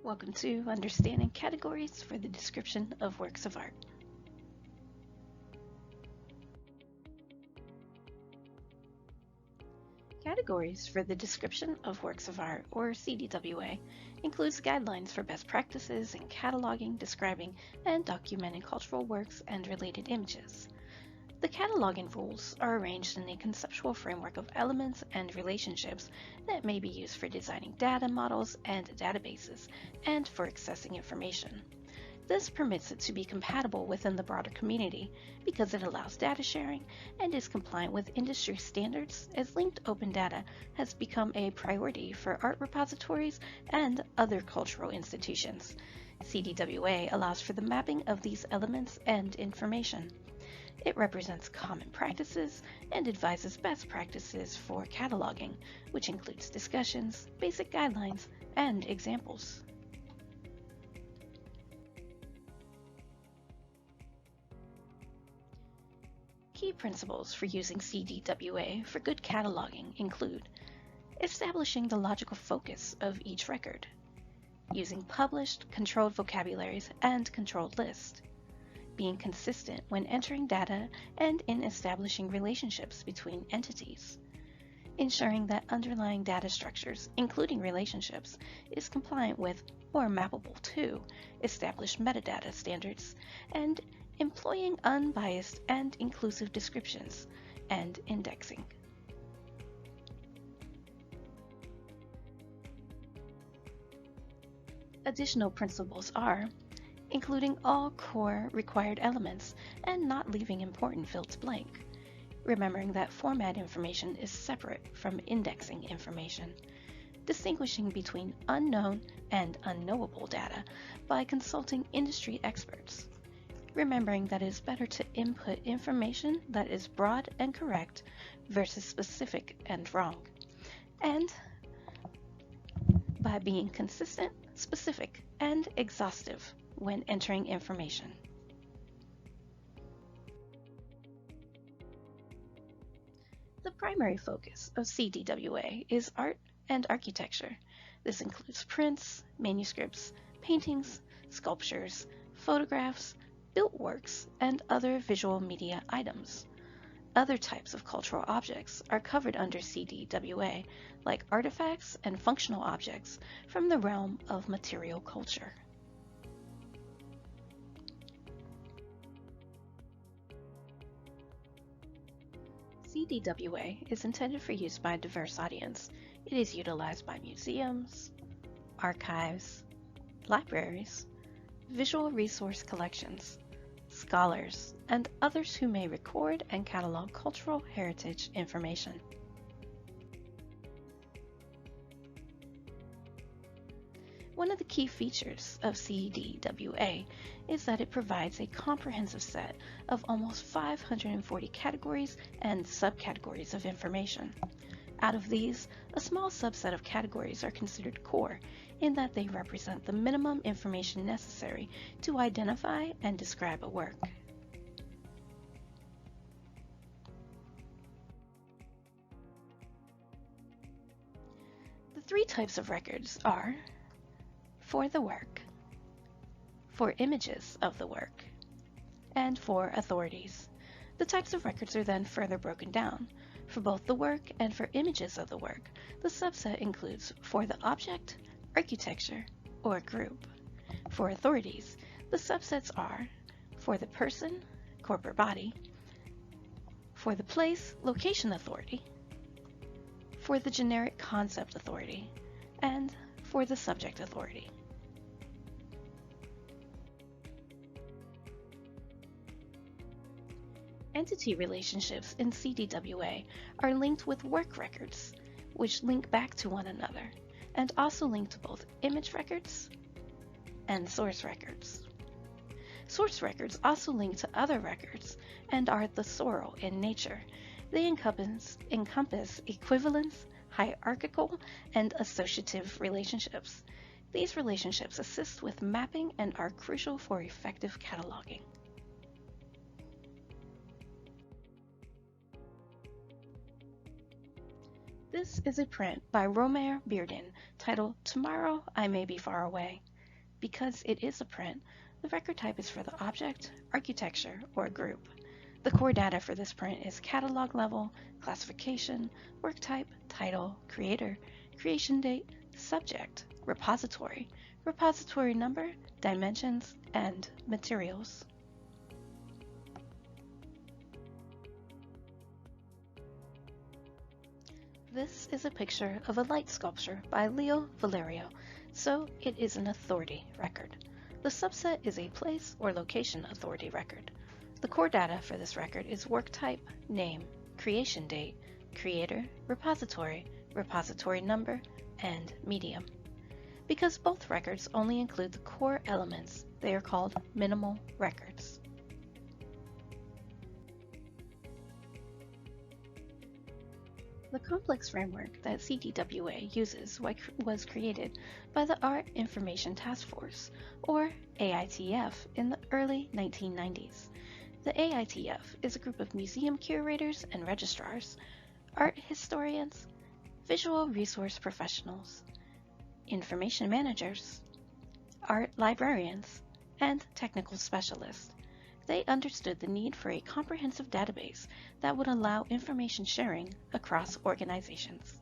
Welcome to Understanding Categories for the Description of Works of Art. Categories for the Description of Works of Art, or CDWA, includes guidelines for best practices in cataloging, describing, and documenting cultural works and related images. The cataloging rules are arranged in a conceptual framework of elements and relationships that may be used for designing data models and databases, and for accessing information. This permits it to be compatible within the broader community because it allows data sharing and is compliant with industry standards, as linked open data has become a priority for art repositories and other cultural institutions. CDWA allows for the mapping of these elements and information. It represents common practices and advises best practices for cataloging, which includes discussions, basic guidelines, and examples. Key principles for using CDWA for good cataloging include establishing the logical focus of each record, using published, controlled vocabularies and controlled lists, being consistent when entering data and in establishing relationships between entities, ensuring that underlying data structures, including relationships, is compliant with or mappable to established metadata standards, and employing unbiased and inclusive descriptions and indexing. Additional principles are including all core required elements and not leaving important fields blank, remembering that format information is separate from indexing information, distinguishing between unknown and unknowable data by consulting industry experts, remembering that it is better to input information that is broad and correct versus specific and wrong, and by being consistent, specific, and exhaustive when entering information. The primary focus of CDWA is art and architecture. This includes prints, manuscripts, paintings, sculptures, photographs, built works, and other visual media items. Other types of cultural objects are covered under CDWA, like artifacts and functional objects from the realm of material culture. CDWA is intended for use by a diverse audience. It is utilized by museums, archives, libraries, visual resource collections, scholars, and others who may record and catalog cultural heritage information. One of the key features of CDWA is that it provides a comprehensive set of almost 540 categories and subcategories of information. Out of these, a small subset of categories are considered core in that they represent the minimum information necessary to identify and describe a work. The three types of records are for the work, for images of the work, and for authorities. The types of records are then further broken down. For both the work and for images of the work, the subset includes for the object, architecture, or group. For authorities, the subsets are for the person, corporate body, for the place, location authority, for the generic concept authority, and for the subject authority. Entity relationships in CDWA are linked with work records, which link back to one another, and also link to both image records and source records. Source records also link to other records and are thesaurial in nature. They encompass equivalence, hierarchical, and associative relationships. These relationships assist with mapping and are crucial for effective cataloging. This is a print by Romer Bearden titled "Tomorrow I May Be Far Away." Because it is a print, the record type is for the object, architecture, or group. The core data for this print is catalog level, classification, work type, title, creator, creation date, subject, repository, repository number, dimensions, and materials. This is a picture of a light sculpture by Leo Valerio, so it is an authority record. The subset is a place or location authority record. The core data for this record is work type, name, creation date, creator, repository, repository number, and medium. Because both records only include the core elements, they are called minimal records. The complex framework that CDWA uses was created by the Art Information Task Force, or AITF, in the early 1990s. The AITF is a group of museum curators and registrars, art historians, visual resource professionals, information managers, art librarians, and technical specialists. They understood the need for a comprehensive database that would allow information sharing across organizations.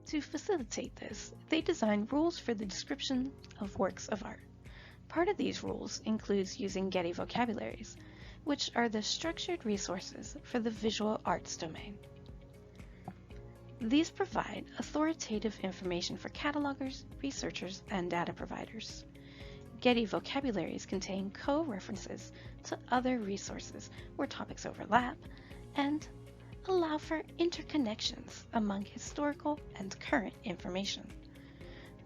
To facilitate this, they designed rules for the description of works of art. Part of these rules includes using Getty vocabularies, which are the structured resources for the visual arts domain. These provide authoritative information for catalogers, researchers, and data providers. Getty vocabularies contain co-references to other resources where topics overlap and allow for interconnections among historical and current information.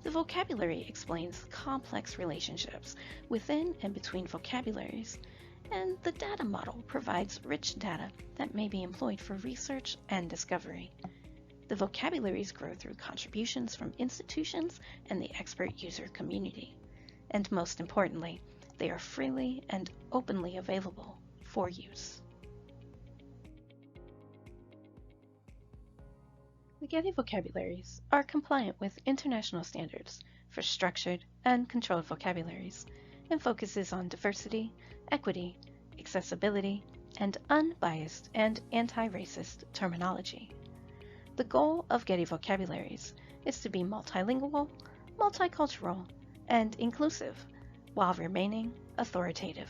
The vocabulary explains complex relationships within and between vocabularies, and the data model provides rich data that may be employed for research and discovery. The vocabularies grow through contributions from institutions and the expert user community. And most importantly, they are freely and openly available for use. The Getty vocabularies are compliant with international standards for structured and controlled vocabularies and focuses on diversity, equity, accessibility, and unbiased and anti-racist terminology. The goal of Getty vocabularies is to be multilingual, multicultural, and inclusive, while remaining authoritative.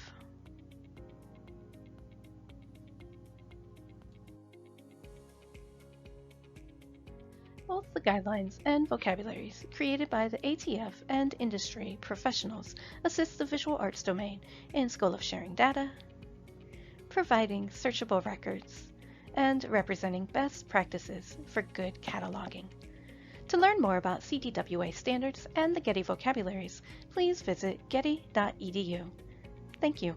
Both the guidelines and vocabularies created by the ATF and industry professionals assist the visual arts domain in School of Sharing data, providing searchable records, and representing best practices for good cataloging. To learn more about CDWA standards and the Getty vocabularies, please visit getty.edu. Thank you.